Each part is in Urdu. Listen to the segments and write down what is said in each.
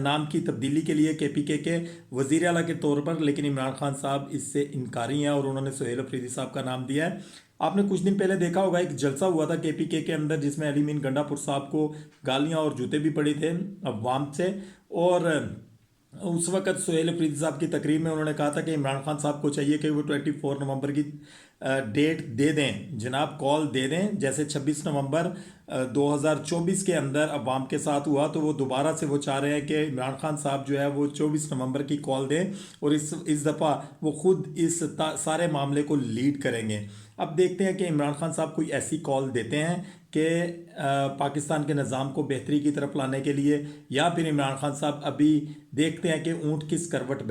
نام کی تبدیلی کے لیے KPK کے وزیر اعلیٰ کے طور پر، لیکن عمران خان صاحب اس سے انکاری ہیں اور انہوں نے سہیل افریدی صاحب کا نام دیا ہے۔ آپ نے کچھ دن پہلے دیکھا ہوگا ایک جلسہ ہوا تھا KPK کے اندر، جس میں علی مین گنڈا پور صاحب کو گالیاں اور جوتے بھی پڑے تھے عوام سے، اور اس وقت سہیل افریدی صاحب کی تقریر میں انہوں نے کہا تھا کہ عمران خان صاحب کو چاہیے کہ وہ 24 نومبر کی ڈیٹ دے دیں، جناب کال دے دیں، جیسے 26 نومبر 2024 کے اندر عوام کے ساتھ ہوا، تو وہ دوبارہ سے وہ چاہ رہے ہیں کہ عمران خان صاحب جو ہے وہ 24 نومبر کی کال دیں، اور اس دفعہ وہ خود اس سارے معاملے کو لیڈ کریں گے۔ اب دیکھتے ہیں کہ عمران خان صاحب کوئی ایسی کال دیتے ہیں کہ پاکستان کے نظام کو بہتری کی طرف لانے کے لیے، یا پھر عمران خان صاحب ابھی دیکھتے ہیں کہ اونٹ کس کروٹ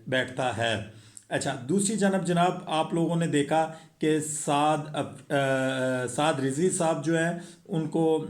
بیٹھتا ہے۔ اچھا، دوسری جانب جناب آپ لوگوں نے دیکھا کہ سعد رضوی صاحب جو ہیں ان کو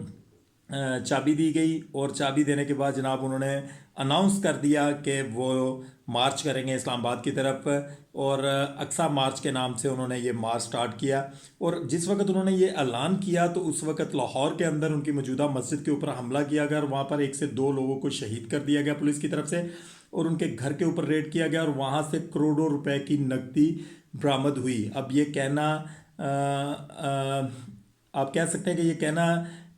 چابی دی گئی، اور چابی دینے کے بعد جناب انہوں نے اناؤنس کر دیا کہ وہ مارچ کریں گے اسلام آباد کی طرف، اور اقصی مارچ کے نام سے انہوں نے یہ مارچ سٹارٹ کیا۔ اور جس وقت انہوں نے یہ اعلان کیا تو اس وقت لاہور کے اندر ان کی موجودہ مسجد کے اوپر حملہ کیا گیا، اور وہاں پر 1 سے 2 لوگوں کو شہید کر دیا گیا پولیس کی طرف سے، اور ان کے گھر کے اوپر ریڈ کیا گیا، اور وہاں سے کروڑوں روپے کی نقدی برآمد ہوئی۔ اب یہ کہنا آپ کہہ سکتے ہیں کہ یہ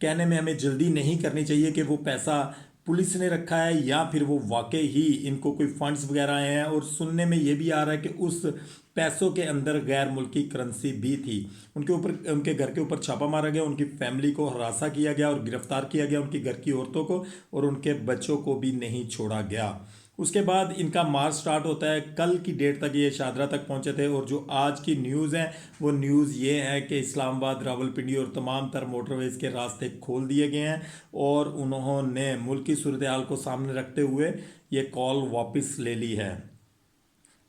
کہنے میں ہمیں جلدی نہیں کرنی چاہیے کہ وہ پیسہ پولیس نے رکھا ہے یا پھر وہ واقع ہی ان کو کوئی فنڈز وغیرہ آئے ہیں، اور سننے میں یہ بھی آ رہا ہے کہ اس پیسوں کے اندر غیر ملکی کرنسی بھی تھی۔ ان کے گھر کے اوپر چھاپا مارا گیا، ان کی فیملی کو ہراساں کیا گیا اور گرفتار کیا گیا، ان کی گھر کی عورتوں کو اور ان کے بچوں کو بھی نہیں چھوڑا گیا۔ اس کے بعد ان کا مارچ سٹارٹ ہوتا ہے، کل کی ڈیٹ تک یہ شاہدرہ تک پہنچے تھے، اور جو آج کی نیوز ہیں وہ نیوز یہ ہے کہ اسلام آباد، راولپنڈی اور تمام تر موٹر ویز کے راستے کھول دیے گئے ہیں، اور انہوں نے ملکی صورتحال کو سامنے رکھتے ہوئے یہ کال واپس لے لی ہے۔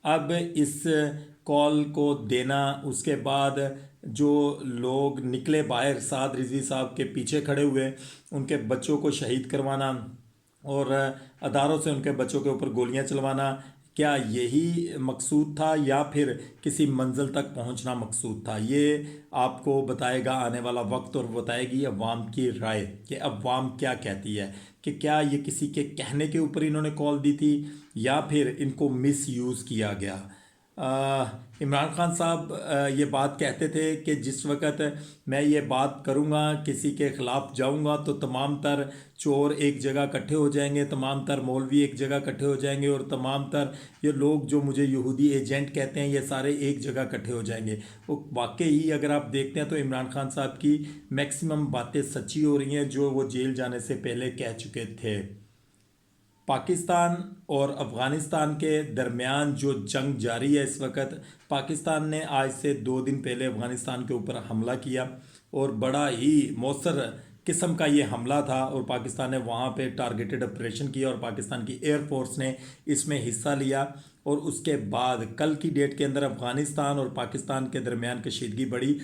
اب اس کال کو دینا، اس کے بعد جو لوگ نکلے باہر سعد رضوی صاحب کے پیچھے کھڑے ہوئے، ان کے بچوں کو شہید کروانا اور اداروں سے ان کے بچوں کے اوپر گولیاں چلوانا، کیا یہی مقصود تھا یا پھر کسی منزل تک پہنچنا مقصود تھا؟ یہ آپ کو بتائے گا آنے والا وقت، اور بتائے گی عوام کی رائے کہ عوام کیا کہتی ہے، کہ کیا یہ کسی کے کہنے کے اوپر انہوں نے کال دی تھی یا پھر ان کو مس یوز کیا گیا۔ عمران خان صاحب یہ بات کہتے تھے کہ جس وقت میں یہ بات کروں گا، کسی کے خلاف جاؤں گا، تو تمام تر چور ایک جگہ اکٹھے ہو جائیں گے، تمام تر مولوی ایک جگہ اکٹھے ہو جائیں گے، اور تمام تر یہ لوگ جو مجھے یہودی ایجنٹ کہتے ہیں یہ سارے ایک جگہ اکٹھے ہو جائیں گے۔ وہ واقعی اگر آپ دیکھتے ہیں تو عمران خان صاحب کی میکسیمم باتیں سچی ہو رہی ہیں جو وہ جیل جانے سے پہلے کہہ چکے تھے۔ پاکستان اور افغانستان کے درمیان جو جنگ جاری ہے اس وقت، پاکستان نے آج سے 2 دن پہلے افغانستان کے اوپر حملہ کیا، اور بڑا ہی مؤثر قسم کا یہ حملہ تھا، اور پاکستان نے وہاں پہ ٹارگیٹڈ آپریشن کیا، اور پاکستان کی ایئر فورس نے اس میں حصہ لیا۔ اور اس کے بعد کل کی ڈیٹ کے اندر افغانستان اور پاکستان کے درمیان کشیدگی بڑھی۔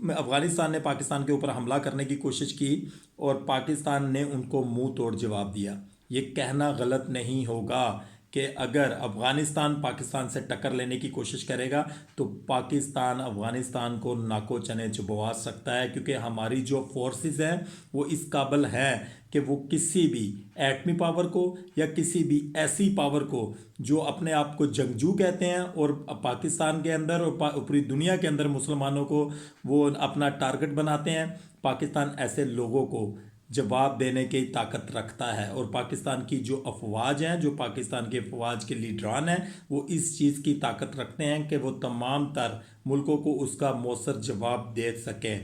افغانستان نے پاکستان کے اوپر حملہ کرنے کی کوشش کی، اور پاکستان نے ان کو منہ توڑ جواب دیا۔ یہ کہنا غلط نہیں ہوگا کہ اگر افغانستان پاکستان سے ٹکر لینے کی کوشش کرے گا تو پاکستان افغانستان کو ناکو چنے چبوا سکتا ہے، کیونکہ ہماری جو فورسز ہیں وہ اس قابل ہیں کہ وہ کسی بھی ایٹمی پاور کو یا کسی بھی ایسی پاور کو جو اپنے آپ کو جنگجو کہتے ہیں اور پاکستان کے اندر اور پوری دنیا کے اندر مسلمانوں کو وہ اپنا ٹارگٹ بناتے ہیں، پاکستان ایسے لوگوں کو جواب دینے کی طاقت رکھتا ہے۔ اور پاکستان کی جو افواج ہیں، جو پاکستان کے افواج کے لیڈران ہیں، وہ اس چیز کی طاقت رکھتے ہیں کہ وہ تمام تر ملکوں کو اس کا مؤثر جواب دے سکیں۔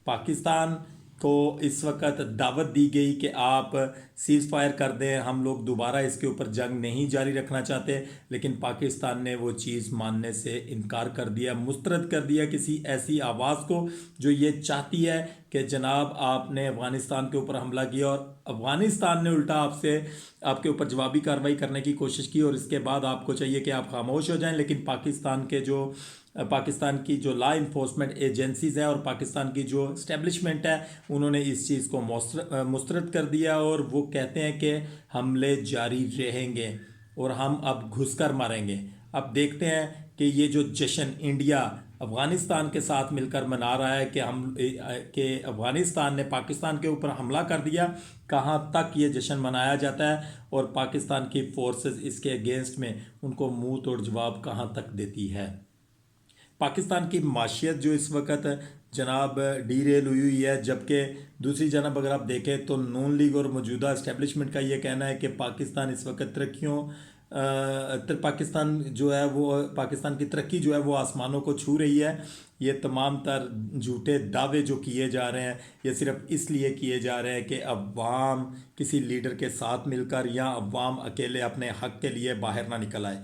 پاکستان کو اس وقت دعوت دی گئی کہ آپ سیز فائر کر دیں، ہم لوگ دوبارہ اس کے اوپر جنگ نہیں جاری رکھنا چاہتے، لیکن پاکستان نے وہ چیز ماننے سے انکار کر دیا، مسترد کر دیا کسی ایسی آواز کو جو یہ چاہتی ہے کہ جناب آپ نے افغانستان کے اوپر حملہ کیا اور افغانستان نے الٹا آپ کے اوپر جوابی کارروائی کرنے کی کوشش کی، اور اس کے بعد آپ کو چاہیے کہ آپ خاموش ہو جائیں، لیکن پاکستان کی جو لا انفورسمنٹ ایجنسیز ہیں اور پاکستان کی جو اسٹیبلشمنٹ ہے انہوں نے اس چیز کو مسترد کر دیا، اور وہ کہتے ہیں کہ حملے جاری رہیں گے اور ہم اب گھس کر ماریں گے۔ اب دیکھتے ہیں کہ یہ جو جشن انڈیا افغانستان کے ساتھ مل کر منا رہا ہے کہ افغانستان نے پاکستان کے اوپر حملہ کر دیا، کہاں تک یہ جشن منایا جاتا ہے اور پاکستان کی فورسز اس کے اگینسٹ میں ان کو منہ توڑ جواب کہاں تک دیتی ہے۔ پاکستان کی معیشت جو اس وقت جناب ڈی ریل ہوئی ہے، جبکہ دوسری جانب اگر آپ دیکھیں تو نون لیگ اور موجودہ اسٹیبلشمنٹ کا یہ کہنا ہے کہ پاکستان اس وقت پاکستان جو ہے وہ پاکستان کی ترقی جو ہے وہ آسمانوں کو چھو رہی ہے۔ یہ تمام تر جھوٹے دعوے جو کیے جا رہے ہیں یہ صرف اس لیے کیے جا رہے ہیں کہ عوام کسی لیڈر کے ساتھ مل کر یا عوام اکیلے اپنے حق کے لیے باہر نہ نکل آئے۔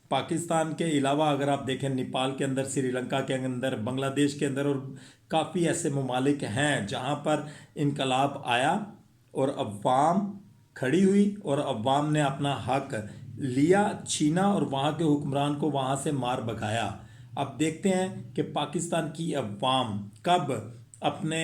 پاکستان کے علاوہ اگر آپ دیکھیں نیپال کے اندر، سری لنکا کے اندر، بنگلہ دیش کے اندر اور کافی ایسے ممالک ہیں جہاں پر انقلاب آیا اور عوام کھڑی ہوئی اور عوام نے اپنا حق لیا، چھینا اور وہاں کے حکمران کو وہاں سے مار بھگایا۔ اب دیکھتے ہیں کہ پاکستان کی عوام کب اپنے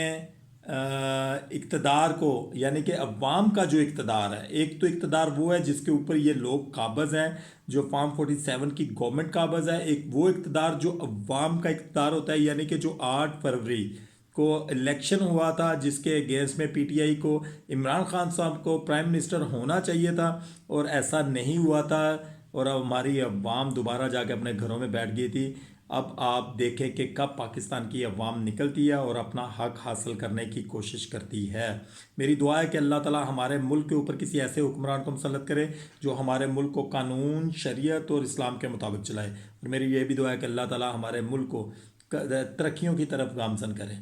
اقتدار کو، یعنی کہ عوام کا جو اقتدار ہے، ایک تو اقتدار وہ ہے جس کے اوپر یہ لوگ قابض ہیں، جو فارم 47 کی گورنمنٹ قابض ہے، ایک وہ اقتدار جو عوام کا اقتدار ہوتا ہے، یعنی کہ جو 8 فروری کو الیکشن ہوا تھا جس کے اگینسٹ میں پی ٹی آئی کو عمران خان صاحب کو پرائم منسٹر ہونا چاہیے تھا اور ایسا نہیں ہوا تھا اور اب ہماری عوام دوبارہ جا کے اپنے گھروں میں بیٹھ گئی تھی۔ اب آپ دیکھیں کہ کب پاکستان کی عوام نکلتی ہے اور اپنا حق حاصل کرنے کی کوشش کرتی ہے۔ میری دعا ہے کہ اللہ تعالی ہمارے ملک کے اوپر کسی ایسے حکمران کو مسلط کرے جو ہمارے ملک کو قانون، شریعت اور اسلام کے مطابق چلائے، اور میری یہ بھی دعا ہے کہ اللہ تعالی ہمارے ملک کو ترقیوں کی طرف گامزن کرے۔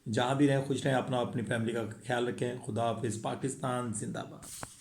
جہاں بھی رہیں خوش رہیں، اپنی فیملی کا خیال رکھیں۔ خدا حافظ۔ پاکستان زندہ باد۔